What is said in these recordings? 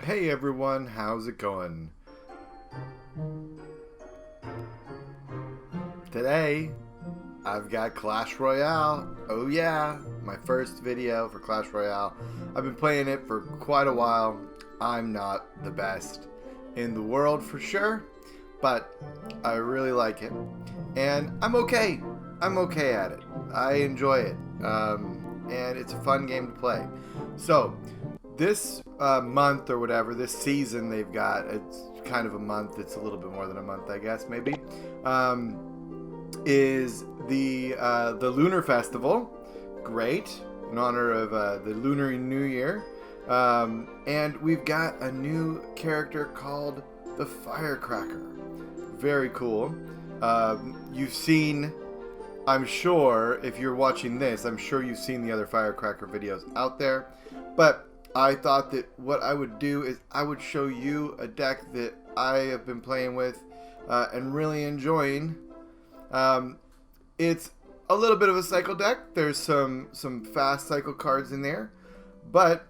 Hey everyone, how's it going? Today, I've got Clash Royale. Oh yeah, my first video for Clash Royale. I've been playing it for quite a while. I'm not the best in the world for sure, but I really like it. And I'm okay. I'm okay at it. I enjoy it. And it's a fun game to play. So, this month or whatever, this season they've got, it's kind of a month, it's a little bit more than a month I guess maybe, is the Lunar Festival. Great, in honor of the Lunar New Year. And we've got a new character called the FireCracker. Very cool. You've seen, I'm sure, if you're watching this, I'm sure you've seen the other FireCracker videos out there, but I thought that what I would do is I would show you a deck that I have been playing with and really enjoying. It's a little bit of a cycle deck. There's some fast cycle cards in there, but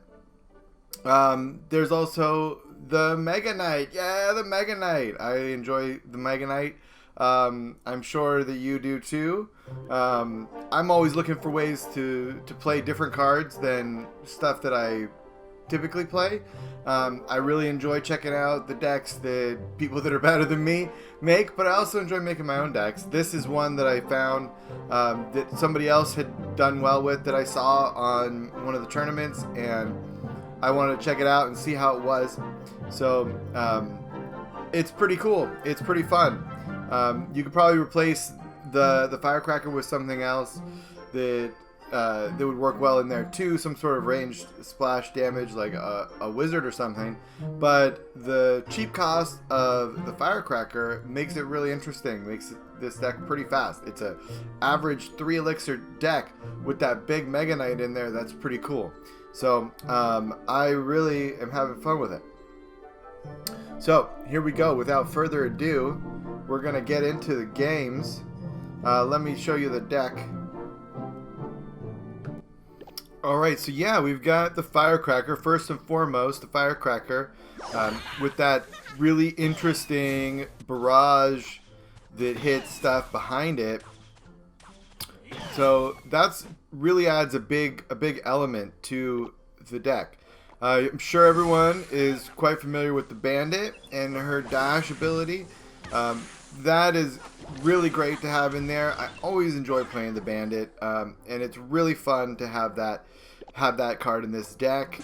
there's also the Mega Knight. Yeah, the Mega Knight. I enjoy the Mega Knight. I'm sure that you do too. I'm always looking for ways to play different cards than stuff that I typically play. I really enjoy checking out the decks that people that are better than me make, but I also enjoy making my own decks. This is one that I found that somebody else had done well with, that I saw on one of the tournaments, and I wanted to check it out and see how it was. So it's pretty cool. It's pretty fun. You could probably replace the FireCracker with something else that would work well in there too, some sort of ranged splash damage like a wizard or something. But the cheap cost of the FireCracker makes it really interesting, makes this deck pretty fast. It's a average 3 elixir deck with that big Mega Knight in there. That's pretty cool. So I really am having fun with it. So here we go. Without further ado, we're gonna get into the games. Let me show you the deck. Alright, so yeah, we've got the FireCracker. First and foremost, the FireCracker with that really interesting barrage that hits stuff behind it. So that's really adds a big element to the deck. I'm sure everyone is quite familiar with the Bandit and her dash ability. That is really great to have in there. I always enjoy playing the Bandit, and it's really fun to have that card in this deck.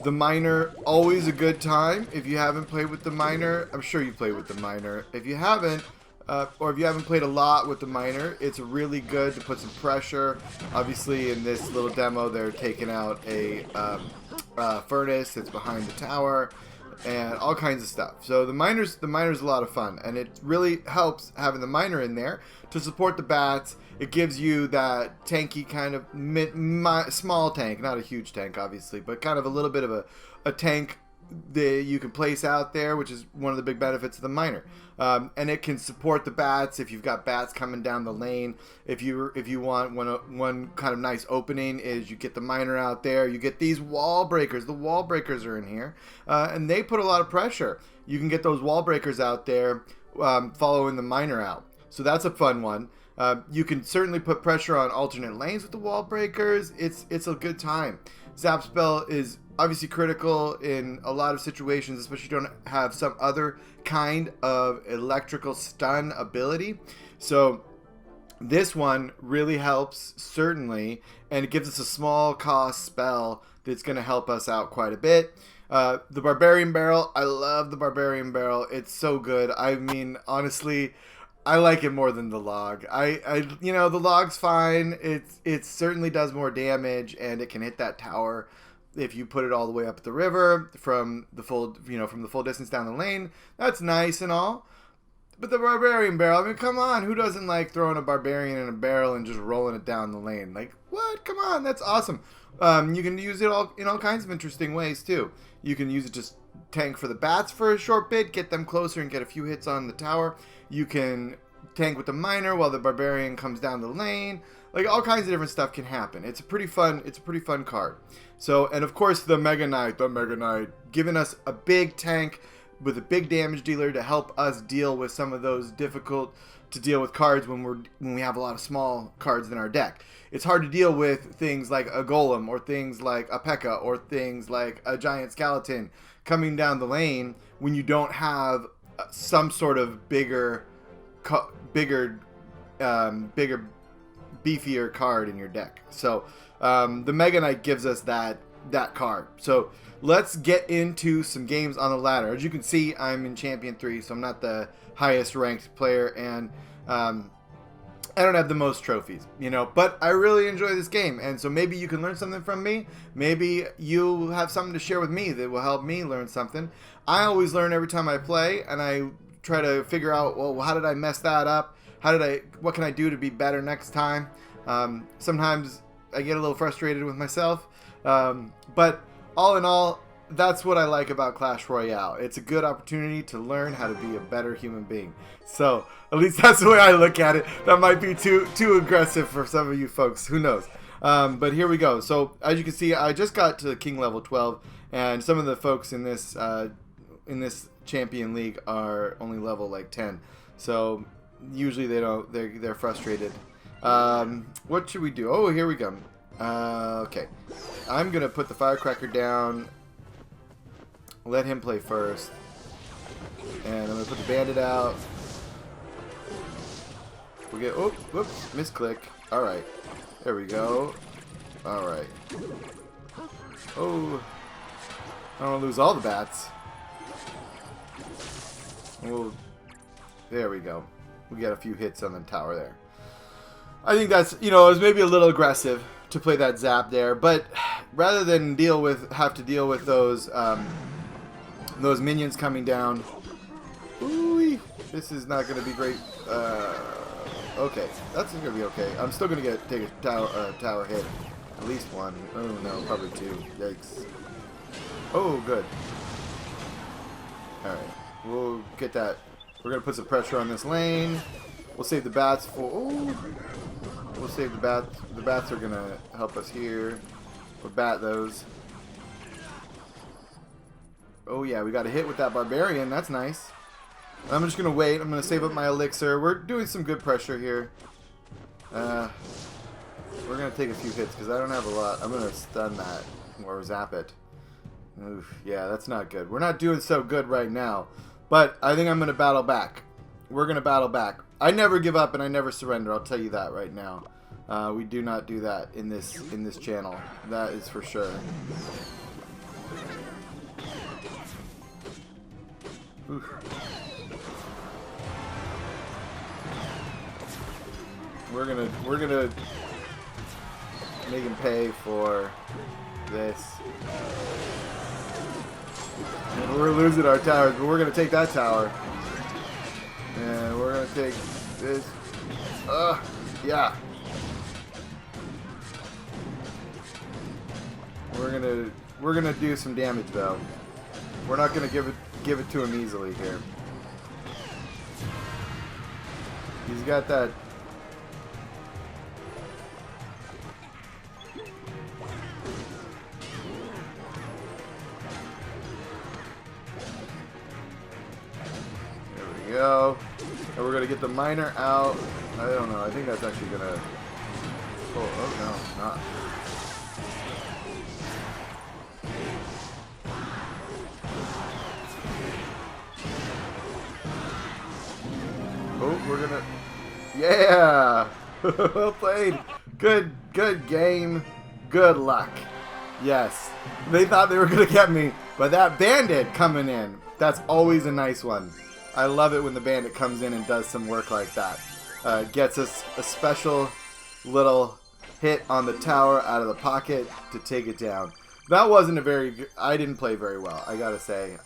The Miner, always a good time. If you haven't played with the Miner, I'm sure you played with the Miner. If you haven't, or if you haven't played a lot with the Miner, it's really good to put some pressure. Obviously, in this little demo, they're taking out a furnace that's behind the tower, and all kinds of stuff. So the miner's a lot of fun, and it really helps having the Miner in there to support the bats. It gives you that tanky kind of small tank, not a huge tank obviously, but kind of a little bit of a tank that you can place out there, which is one of the big benefits of the Miner. And it can support the bats if you've got bats coming down the lane. If you want one kind of nice opening is you get the Miner out there. You get these wall breakers. The wall breakers are in here, and they put a lot of pressure. You can get those wall breakers out there following the Miner out. So that's a fun one. You can certainly put pressure on alternate lanes with the wall breakers. It's a good time. Zap Spell is obviously critical in a lot of situations, especially if you don't have some other kind of electrical stun ability. So this one really helps, certainly, and it gives us a small cost spell that's going to help us out quite a bit. The Barbarian Barrel, I love the Barbarian Barrel. It's so good. I mean, honestly, I like it more than the log. You know, the log's fine. It certainly does more damage, and it can hit that tower if you put it all the way up the river from the full distance down the lane. That's nice and all. But the Barbarian Barrel, I mean, come on, who doesn't like throwing a Barbarian in a barrel and just rolling it down the lane? Like, what? Come on, that's awesome. You can use it in all kinds of interesting ways too. You can use it to tank for the bats for a short bit, get them closer and get a few hits on the tower. You can tank with the Miner while the Barbarian comes down the lane. Like all kinds of different stuff can happen. It's a pretty fun card. So, and of course the Mega Knight, giving us a big tank with a big damage dealer to help us deal with some of those difficult to deal with cards when we have a lot of small cards in our deck. It's hard to deal with things like a Golem or things like a P.E.K.K.A. or things like a Giant Skeleton coming down the lane when you don't have some sort of bigger, beefier card in your deck. So the Mega Knight gives us that card. So let's get into some games on the ladder. As you can see, I'm in Champion 3, so I'm not the highest ranked player, and I don't have the most trophies, you know, but I really enjoy this game, and so maybe you can learn something from me. Maybe you have something to share with me that will help me learn something. I always learn every time I play, and I try to figure out, well, how did I mess that up? What can I do to be better next time? Sometimes I get a little frustrated with myself, but all in all, that's what I like about Clash Royale. It's a good opportunity to learn how to be a better human being. So, at least that's the way I look at it. That might be too aggressive for some of you folks. Who knows? But here we go. So, as you can see, I just got to King level 12, and some of the folks in this Champion League are only level like 10. So, usually they're frustrated. What should we do? Oh, here we go. Okay. I'm going to put the Firecracker down. Let him play first. And I'm going to put the Bandit out. We get, oh, whoops, misclick. Alright. There we go. Alright. Oh. I don't want to lose all the bats. Well, there we go. We got a few hits on the tower there. I think that's, you know, it was maybe a little aggressive to play that zap there, but rather than have to deal with those minions coming down. Ooh, this is not going to be great. Okay, that's going to be okay. I'm still going to take a tower hit. At least one. Oh no, probably two. Yikes. Oh, good. Alright, we'll get that. We're going to put some pressure on this lane. We'll save the bats for... Ooh. We'll save the bats. The bats are going to help us here. We'll bat those. Oh yeah, we got a hit with that Barbarian. That's nice. I'm just going to wait. I'm going to save up my elixir. We're doing some good pressure here. We're going to take a few hits because I don't have a lot. I'm going to stun that or zap it. Oof, yeah, that's not good. We're not doing so good right now. But I think I'm going to battle back. We're going to battle back. I never give up and I never surrender. I'll tell you that right now. We do not do that in this channel. That is for sure. Oof. We're gonna make him pay for this. And we're losing our towers, but we're gonna take that tower. And we're gonna take this. Yeah. We're gonna do some damage though. We're not gonna give it to him easily here. He's got that. There we go. And we're gonna get the miner out. I don't know. I think that's actually gonna. Oh no, not. Oh, we're gonna... Yeah! Well played. Good game. Good luck. Yes. They thought they were gonna get me, but that Bandit coming in, that's always a nice one. I love it when the Bandit comes in and does some work like that. Gets us a special little hit on the tower out of the pocket to take it down. That wasn't a very good... I didn't play very well, I gotta say.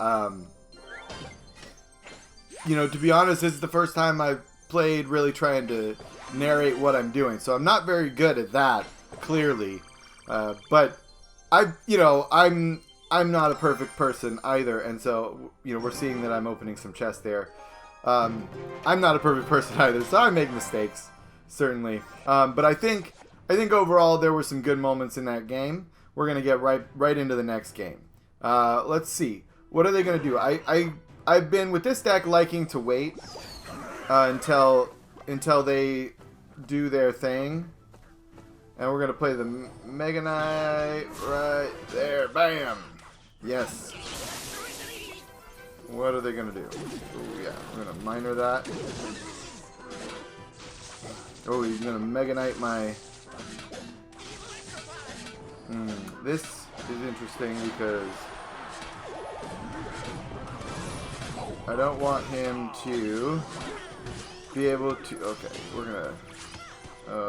You know, to be honest, this is the first time I've played really trying to narrate what I'm doing. So I'm not very good at that, clearly. But I'm not a perfect person either. And so, you know, we're seeing that I'm opening some chests there. I'm not a perfect person either, so I make mistakes. certainly. But I think overall there were some good moments in that game. We're gonna get right into the next game. Let's see. What are they gonna do? I've been with this deck liking to wait until they do their thing, and we're gonna play the Mega Knight right there. Bam. Yes. What are they gonna do? Oh yeah, we're gonna minor that. Oh, he's gonna Mega Knight my. This is interesting because I don't want him to be able to. Okay, we're gonna.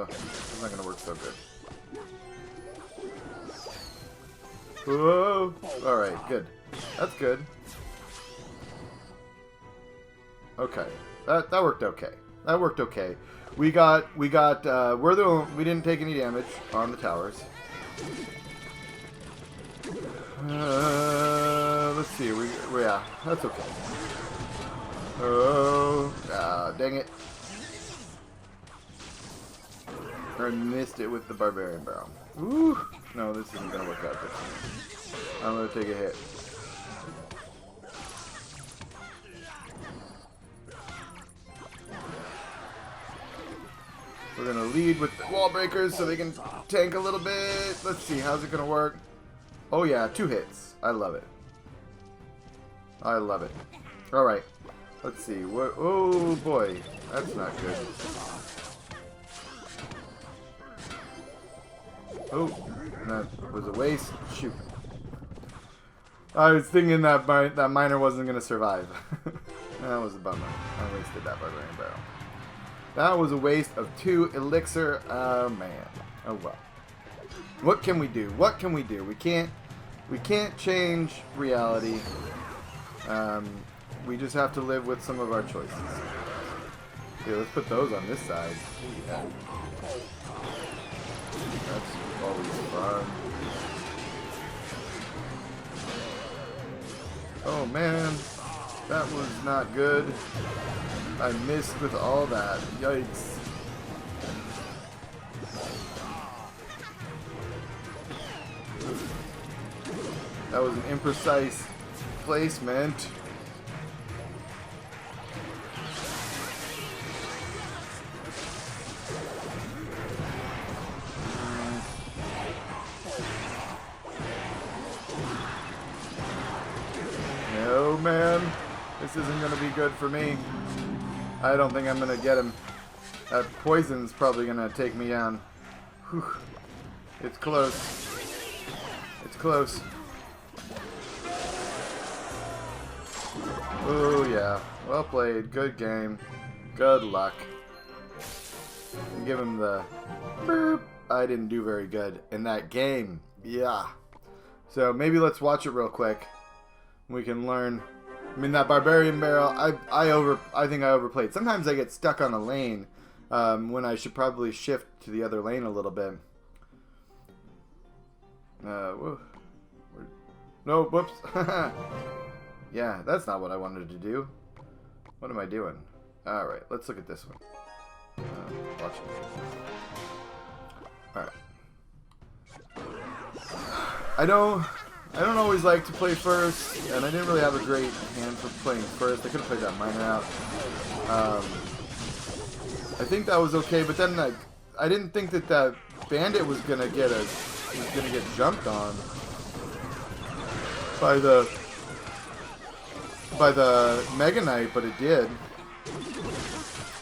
It's not gonna work so good. Whoa! All right, good. That's good. Okay, that worked okay. That worked okay. We didn't take any damage on the towers. Let's see. Yeah, that's okay. Oh, dang it! I missed it with the Barbarian Barrel. Ooh, no, this isn't gonna work out good. I'm gonna take a hit. We're gonna lead with the wall breakers so they can tank a little bit. Let's see, how's it gonna work? Oh yeah, 2 hits. I love it. I love it. Alright. Let's see. What? Oh boy. That's not good. Oh, that was a waste. Shoot. I was thinking that that miner wasn't gonna survive. That was a bummer. I wasted that Barbarian Barrel. That was a waste of 2 elixir. Oh man. Oh well. What can we do? What can we do? We can't change reality. We just have to live with some of our choices. Here, let's put those on this side. Yeah. That's always fun. Oh man. That was not good. I missed with all that. Yikes. That was an imprecise placement. No, man. This isn't going to be good for me. I don't think I'm going to get him. That poison's probably going to take me down. Whew. It's close. It's close. Oh, yeah. Well played. Good game. Good luck. Give him the burp. I didn't do very good in that game. Yeah. So maybe let's watch it real quick. We can learn. I mean, that Barbarian Barrel, I think I overplayed. Sometimes I get stuck on a lane when I should probably shift to the other lane a little bit. Whoa. No, whoops. Yeah, that's not what I wanted to do. What am I doing? Alright, let's look at this one. Watch it. Alright. I don't always like to play first, and I didn't really have a great hand for playing first. I could have played that miner out. I think that was okay, but then I didn't think that Bandit was gonna get jumped on by the Mega Knight, but it did.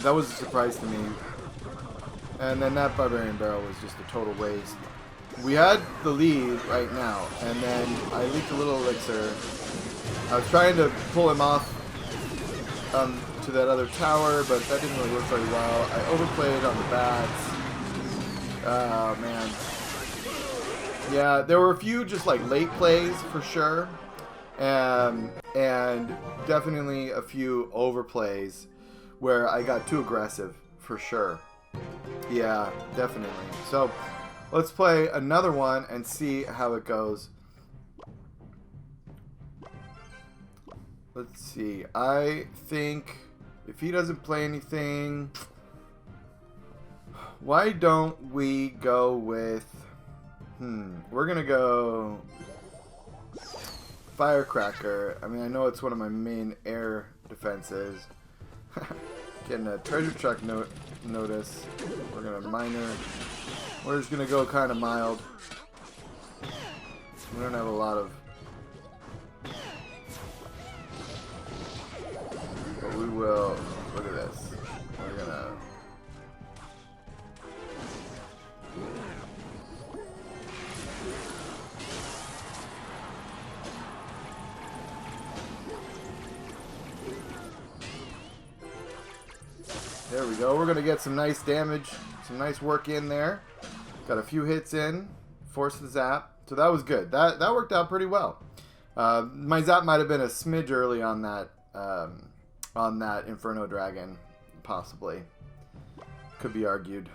That was a surprise to me. And then that Barbarian Barrel was just a total waste. We had the lead right now, and then I leaked a little elixir. I was trying to pull him off to that other tower, but that didn't really work very well. I overplayed on the bats. Oh, man. Yeah, there were a few just like late plays for sure. And definitely a few overplays where I got too aggressive for sure. Yeah, definitely. So let's play another one and see how it goes. Let's see. I think if he doesn't play anything, Why don't we go with... We're going to go... FireCracker. I mean, I know it's one of my main air defenses. Getting a treasure truck notice. We're going to minor. We're just going to go kind of mild. We don't have a lot of... But we will... Look at this. We're going to... There we go. We're going to get some nice damage, some nice work in there. Got a few hits in. Force the zap. So that was good. That worked out pretty well. My zap might have been a smidge early on that Inferno Dragon, possibly. Could be argued.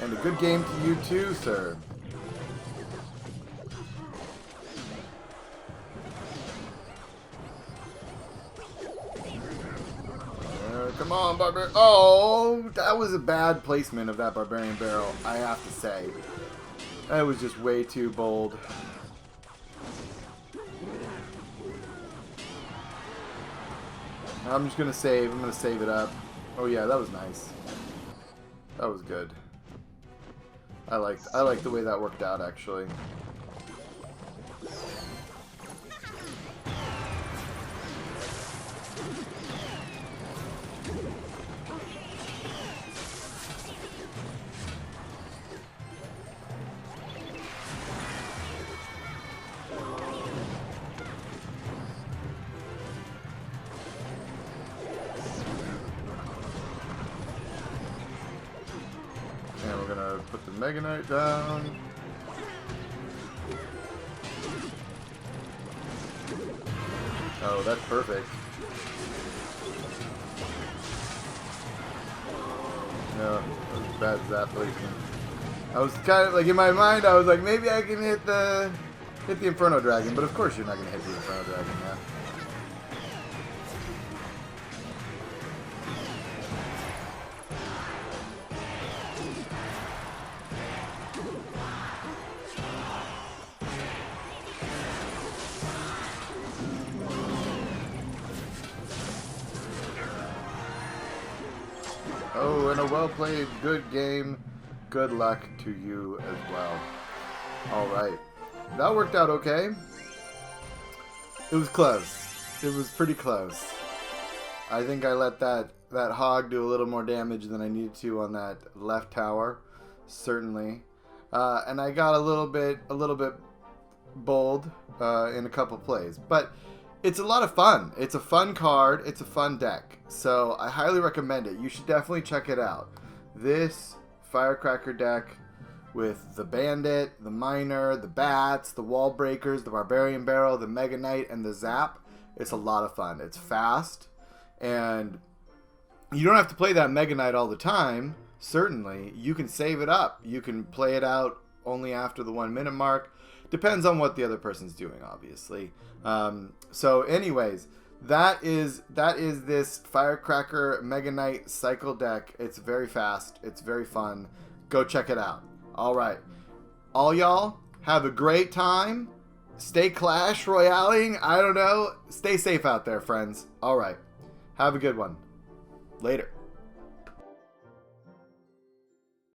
And a good game to you too, sir. Come on, Barbarian. Oh, that was a bad placement of that Barbarian Barrel, I have to say. That was just way too bold. I'm just going to save. I'm going to save it up. Oh, yeah, that was nice. That was good. I liked the way that worked out, actually. And we're gonna put the Mega Knight down. Oh, that's perfect. No, that was bad zap placement. I was kind of like in my mind, I was like, maybe I can hit the Inferno Dragon, but of course you're not gonna hit the Inferno Dragon, yeah. Oh, and a well-played, good game. Good luck to you as well. Alright. That worked out okay. It was close. It was pretty close. I think I let that hog do a little more damage than I needed to on that left tower. Certainly. And I got a little bit bold in a couple plays. But it's a lot of fun. It's a fun card. It's a fun deck. So I highly recommend it. You should definitely check it out. This FireCracker deck with the Bandit, the Miner, the Bats, the Wall Breakers, the Barbarian Barrel, the Mega Knight, and the Zap. It's a lot of fun. It's fast. And you don't have to play that Mega Knight all the time. Certainly. You can save it up. You can play it out only after the 1 minute mark. Depends on what the other person's doing, obviously. So anyways, that is this FireCracker Mega Knight cycle deck. It's very fast. It's very fun. Go check it out. All right. All y'all, have a great time. Stay Clash Royaling. I don't know. Stay safe out there, friends. All right. Have a good one. Later.